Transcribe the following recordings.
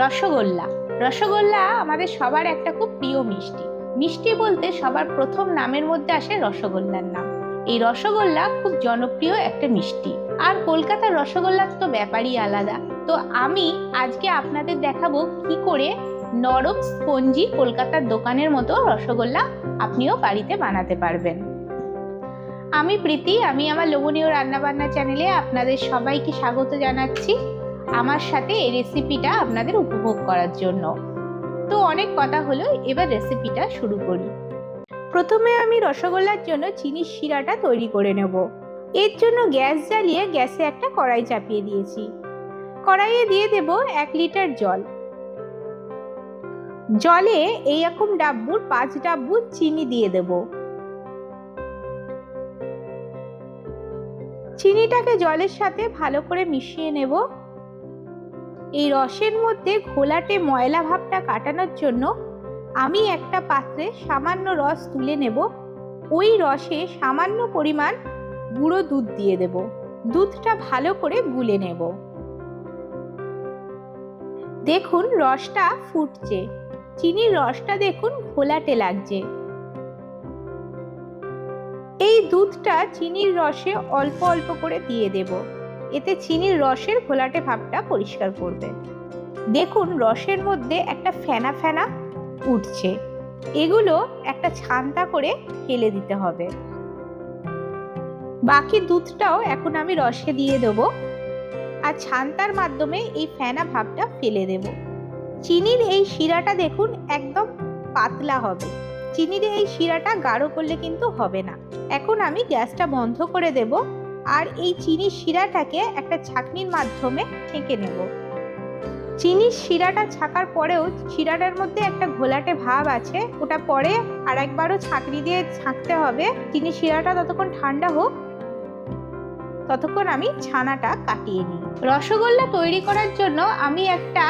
রসগোল্লা। রসগোল্লা আমাদের সবার একটা খুব প্রিয় মিষ্টি। মিষ্টি বলতে সবার প্রথম নামের মধ্যে আসে রসগোল্লার নাম। এই রসগোল্লা খুব জনপ্রিয় একটা মিষ্টি, আর কলকাতার রসগোল্লার তো ব্যাপারই আলাদা। তো আমি আজকে আপনাদের দেখাবো কি করে নরম স্পঞ্জি কলকাতার দোকানের মতো রসগোল্লা আপনিও বাড়িতে বানাতে পারবেন। আমি প্রীতি, আমি আমার লোভনীয় রান্নাবান্না চ্যানেলে আপনাদের সবাইকে স্বাগত জানাচ্ছি আমার সাথে এই রেসিপিটা আপনাদের উপভোগ করার জন্য। তো অনেক কথা হলো, এবার রেসিপিটা শুরু করি। প্রথমে আমি রসগোল্লার জন্য চিনির শিরাটা তৈরি করে নেব। এর জন্য গ্যাস জ্বালিয়ে গ্যাসে একটা কড়াই চাপিয়ে দিয়েছি। কড়াইয়ে দিয়ে দেব 1 লিটার জল। জলে এইরকম ডাব্বুর 5 ডাব্বু চিনি দিয়ে দেব। চিনিটাকে জলের সাথে ভালো করে মিশিয়ে নেব। এই রসের মধ্যে ঘোলাটে ময়লা ভাবটা কাটানোর জন্য আমি একটা পাত্রে সামান্য রস তুলে নেব। ওই রসে সামান্য পরিমাণ গুঁড়ো দুধ দিয়ে দেব। দুধটা ভালো করে গুলে নেব। দেখুন রসটা ফুটছে, চিনির রসটা দেখুন ঘোলাটে লাগছে। এই দুধটা চিনির রসে অল্প অল্প করে দিয়ে দেব। এতে চিনির রসের ঘোলাটে ভাবটা পরিষ্কার করবে। দেখুন রসের মধ্যে একটা ফেনা ফেনা উঠছে। এগুলো একটা ছান্তা করে ফেলে দিতে হবে। বাকি দুধটাও এখন আমি রসে দিয়ে দেব, আর ছান্তার মাধ্যমে এই ফেনা ভাবটা ফেলে দেব। চিনির এই শিরাটা দেখুন একদম পাতলা হবে। চিনির এই শিরাটা গাঢ় করলে কিন্তু হবে না। এখন আমি গ্যাসটা বন্ধ করে দেব, আর এই চিনির শিরাটাকে একটা ছাঁকনির মাধ্যমে ছেঁকে নেব। চিনির শিরাটা ছাকার পরেও শিরাটার মধ্যে একটা ঘোলাটে ভাব আছে, ওটা পরে আর একবারও ছাঁকনি দিয়ে ছাঁকতে হবে। চিনির শিরাটা ততক্ষণ ঠান্ডা হোক, ততক্ষণ আমি ছানাটা কাটিয়ে নিই। রসগোল্লা তৈরি করার জন্য আমি একটা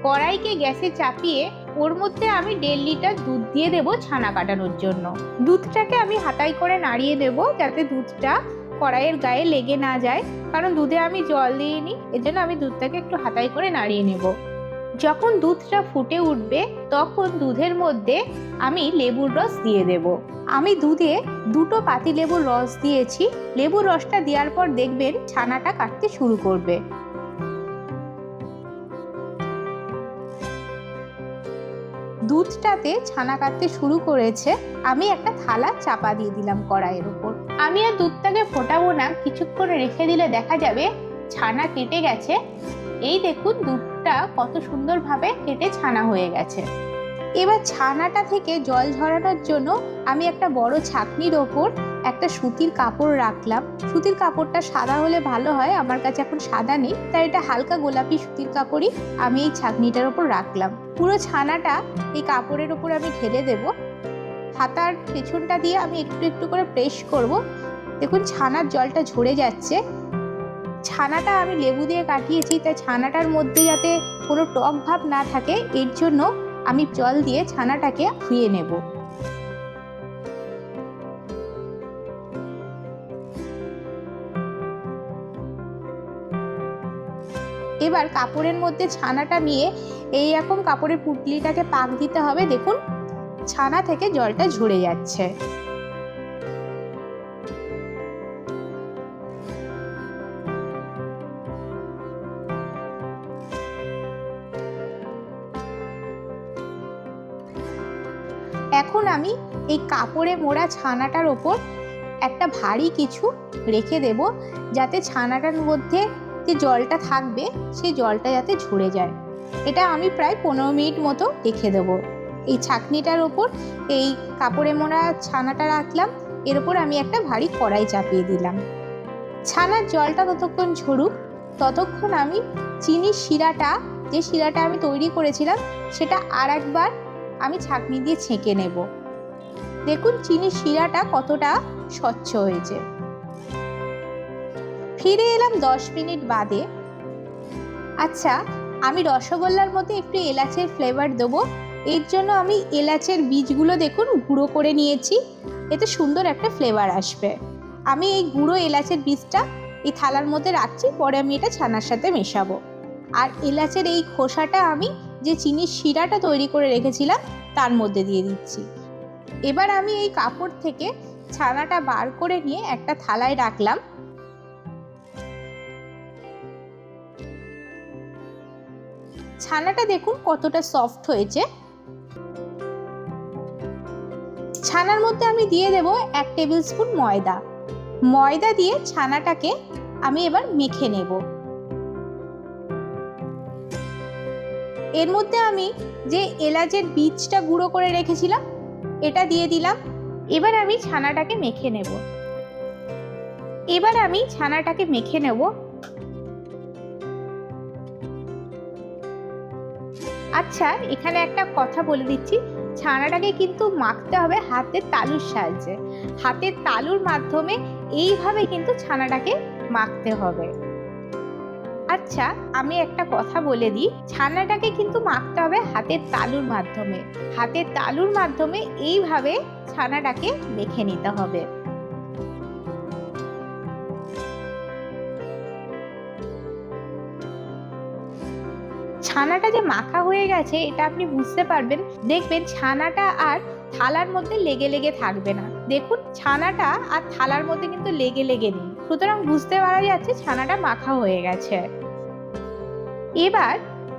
কড়াইকে গ্যাসে চাপিয়ে ওর মধ্যে আমি 1.5 লিটার দুধ দিয়ে দেব ছানা কাটানোর জন্য। দুধটাকে আমি হাতাই করে নাড়িয়ে দেব, যাতে দুধটা কড়াইয়ের গায়ে লেগে না যায়, কারণ দুধে আমি জল দিইনি। এজন্য আমি দুধটাকে একটু হাতাই করে নাড়িয়ে নেব। যখন দুধটা ফুটে উঠবে তখন দুধের মধ্যে আমি লেবুর রস দিয়ে দেব। আমি দুধে 2 পাতি লেবুর রস দিয়েছি। লেবুর রসটা দেওয়ার পর দেখবেন ছানাটা কাটতে শুরু করবে। দুধটাতে ছানা কাটতে শুরু করেছে। আমি একটা থালা চাপা দিয়ে দিলাম কড়াইয়ের উপর। আমি আর দুধটাকে ফোটাবো না, কিছুক্ষণ রেখে দিলে দেখা যাবে ছানা কেটে গেছে। এই দেখুন দুধটা কত সুন্দরভাবে কেটে ছানা হয়ে গেছে। এবার ছানাটা থেকে জল ঝরানোর জন্য আমি একটা বড় ছাঁকনির ওপর একটা সুতির কাপড় রাখলাম। সুতির কাপড়টা সাদা হলে ভালো হয়, আমার কাছে এখন সাদা নেই, তাই এটা হালকা গোলাপি সুতির কাপড়ই আমি এই ছাঁকনিটার ওপর রাখলাম। পুরো ছানাটা এই কাপড়ের ওপর আমি ঢেলে দেব। হাতার পেছনটা দিয়ে আমি একটু একটু করে প্রেস করব। দেখুন ছানার জলটা ঝরে যাচ্ছে। ছানাটা আমি লেবু দিয়ে কাটিয়েছি, তাই ছানাটার মধ্যে যাতে কোনো টক ভাব না থাকে, এর জন্য আমি জল দিয়ে ছানাটাকে ধুয়ে নেব। এবার কাপড়ের মধ্যে ছানাটা নিয়ে এইরকম কাপড়ের পুঁটলিটাকে পাক দিতে হবে। দেখুন ছানা থেকে জলটা ঝরে যাচ্ছে। এখন আমি এই কাপড়ে মোড়া ছানাটার ওপর একটা ভারী কিছু রেখে দেব, যাতে ছানাটার মধ্যে যে জলটা থাকবে সেই জলটা যাতে ঝরে যায়। এটা আমি প্রায় 15 মিনিট মতো রেখে দেবো। এই ছাঁকনিটার ওপর এই কাপড়ে মোড়া ছানাটা রাখলাম, এর ওপর আমি একটা ভারী কড়াই চাপিয়ে দিলাম। ছানার জলটা ততক্ষণ ঝরুক, ততক্ষণ আমি চিনির শিরাটা, যে শিরাটা আমি তৈরি করেছিলাম, সেটা আর একবার আমি ছাঁকনি দিয়ে ছেঁকে নেব। দেখুন চিনির শিরাটা কতটা স্বচ্ছ হয়েছে। ফিরে এলাম 10 মিনিট বাদে। আচ্ছা, আমি রসগোল্লার মধ্যে একটু এলাচের ফ্লেভার দেবো। এর জন্য আমি এলাচের বীজগুলো দেখুন গুঁড়ো করে নিয়েছি, এতে সুন্দর একটা ফ্লেভার আসবে। আমি এই গুঁড়ো এলাচের বীজটা এই থালার মধ্যে রাখছি, পরে আমি এটা ছানার সাথে মেশাবো। আর এলাচের এই খোসাটা আমি যে চিনির শিরাটা তৈরি করে রেখেছিলাম তার মধ্যে দিয়ে দিচ্ছি। এবার আমি এই কাপড় থেকে ছানাটা বার করে নিয়ে একটা থালায় রাখলাম। ছানাটা দেখুন কতটা সফট হয়েছে। ছানার মধ্যে আমি দিয়ে দেব 1 টেবিল স্পুন ময়দা। ময়দা দিয়ে ছানাটাকে আমি এবার মেখে নেব। এর মধ্যে আমি যে এলাচের বীজটা গুঁড়ো করে রেখেছিলাম এটা দিয়ে দিলাম। এবার আমি ছানাটাকে মেখে নেব। আচ্ছা, এখানে একটা কথা বলে দিচ্ছি, ছানাটাকে কিন্তু মাখতে হবে হাতের তালুর সাহায্যে। হাতের তালুর মাধ্যমে এইভাবে কিন্তু ছানাটাকে মাখতে হবে। আচ্ছা, আমি একটা কথা বলে দিই, ছানাটাকে কিন্তু মাখতে হবে হাতের তালুর মাধ্যমে। হাতের তালুর মাধ্যমে এইভাবে ছানাটাকে মেখে নিতে হবে। ছানাটা যে মাখা হয়ে গেছে এটা আপনি বুঝতে পারবেন, দেখবেন ছানাটা আর থালার মধ্যে লেগে লেগে থাকবে না। দেখুন ছানাটা আর থালার মধ্যে কিন্তু লেগে লেগে নেই, সুতরাং বুঝতে পারা যাচ্ছে ছানাটা মাখা হয়ে গেছে। এবার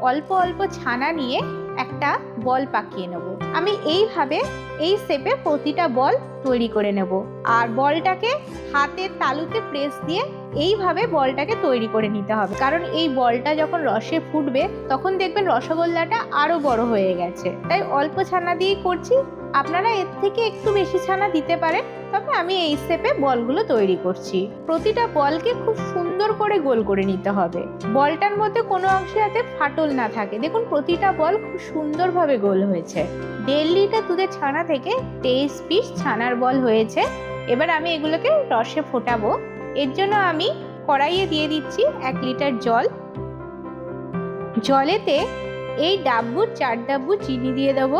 অল্প অল্প ছানা নিয়ে একটা বল পাকিয়ে নেব। আমি এইভাবে এই শেপে প্রতিটা বল তৈরি করে নেব। আর বলটাকে হাতের তালুতে প্রেস দিয়ে এইভাবে বলটাকে তৈরি করে নিতে হবে, কারণ এই বলটা যখন রসে ফুটবে তখন দেখবেন রসগোল্লাটা আরো বড় হয়ে গেছে। তাই অল্প ছানা দিয়েই করছি, আপনারা এর থেকে একটু বেশি ছানা দিতে পারেন, তবে আমি এই শেপে বলগুলো তৈরি করছি। প্রতিটা বলকে খুব সুন্দর করে গোল করে নিতে হবে, বলটার মধ্যে কোনো অংশে যাতে ফাটল না থাকে। দেখুন প্রতিটা বল খুব সুন্দরভাবে গোল হয়েছে। 1.5 লিটার দুধের ছানা থেকে 23 পিস ছানার বল হয়েছে। এবার আমি এগুলোকে রসে ফোটাবো। এর জন্য আমি কড়াইয়ে দিয়ে দিচ্ছি 1 লিটার জল। জলেতে এই 4 ডাব্বু চিনি দিয়ে দেবো।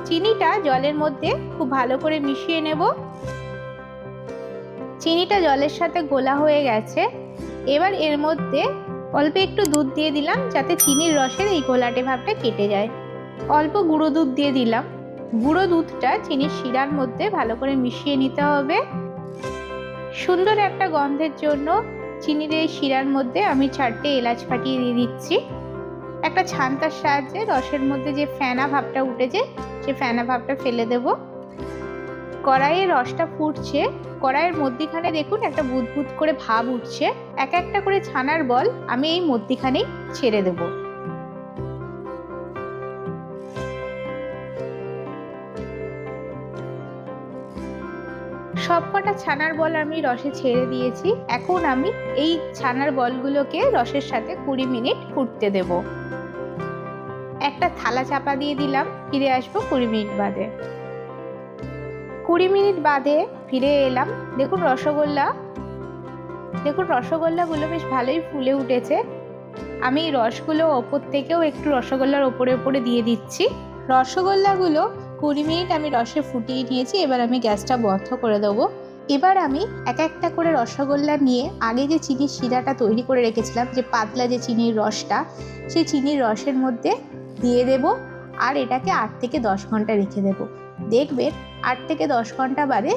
চিনিটা জলের মধ্যে খুব ভালো করে মিশিয়ে নেব। চিনিটা জলের সাথে গোলা হয়ে গেছে। এবার এর মধ্যে অল্প একটু দুধ দিয়ে দিলাম যাতে চিনির রসের এই গোলাটে ভাবটা কেটে যায়। অল্প গুঁড়ো দুধ দিয়ে দিলাম। গুঁড়ো দুধটা চিনির শিরার মধ্যে ভালো করে মিশিয়ে নিতে হবে। সুন্দর একটা গন্ধের জন্য চিনির এই শিরার মধ্যে আমি 4টে এলাচ ফাটিয়ে দিয়ে দিচ্ছি। একটা ছান্তার সাহায্যে রসের মধ্যে যে ফেনা ভাবটা উঠেছে সে ফেনা ভাবটা ফেলে দেব। কড়াইয়ে রসটা ফুটছে, কড়াইয়ের মধ্যিখানে দেখুন একটা বুদবুদ করে ভাব উঠছে। এক একটা করে ছানার বল আমি এই মধ্যিখানেই ছেড়ে দেব। সবকটা ছানার বল আমি রসে ছেড়ে দিয়েছি। এখন আমি এই ছানার বলগুলোকে রসের সাথে 20 মিনিট ফুটতে দেব। একটা থালা চাপা দিয়ে দিলাম। ফিরে আসবো 20 মিনিট বাদে। 20 মিনিট বাদে ফিরে এলাম। দেখুন রসগোল্লাগুলো বেশ ভালোই ফুলে উঠেছে। আমি রসগুলো ওপর থেকেও একটু রসগোল্লার ওপরে দিয়ে দিচ্ছি। রসগোল্লাগুলো 20 মিনিট আমি রসে ফুটিয়ে নিয়েছি। এবার আমি গ্যাসটা বন্ধ করে দেবো। এবার আমি এক একটা করে রসগোল্লা নিয়ে আগে যে চিনির শিরাটা তৈরি করে রেখেছিলাম, যে পাতলা যে চিনির রসটা, সেই চিনির রসের মধ্যে দিয়ে দেব। আর এটাকে 8 থেকে 10 ঘন্টা রেখে দেব। দেখবেন 8 থেকে 10 ঘন্টা বাদে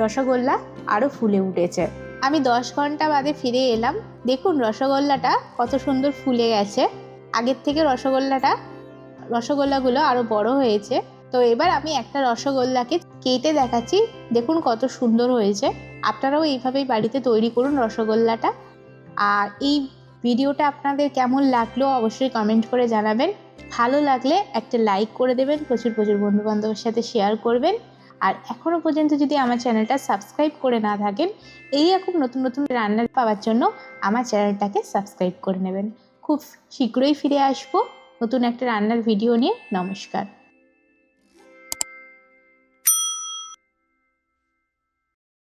রসগোল্লা আরও ফুলে উঠেছে। আমি 10 ঘন্টা বাদে ফিরে এলাম। দেখুন রসগোল্লাটা কত সুন্দর ফুলে গেছে। আগের থেকে রসগোল্লাগুলো আরও বড় হয়েছে। তো এবার আমি একটা রসগোল্লাকে কেটে দেখাচ্ছি। দেখুন কত সুন্দর হয়েছে। আপনারাও এইভাবেই বাড়িতে তৈরি করুন রসগোল্লাটা। আর এই ভিডিওটা আপনাদের কেমন লাগলো অবশ্যই কমেন্ট করে জানাবেন। ভালো লাগলে একটা লাইক করে দেবেন, প্রচুর বন্ধুবান্ধবের সাথে শেয়ার করবেন। আর এখনও পর্যন্ত যদি আমার চ্যানেলটা সাবস্ক্রাইব করে না থাকেন, এই রকম নতুন নতুন রান্না পাওয়ার জন্য আমার চ্যানেলটাকে সাবস্ক্রাইব করে নেবেন। খুব শীঘ্রই ফিরে আসবো নতুন একটা রান্নার ভিডিও নিয়ে। নমস্কার।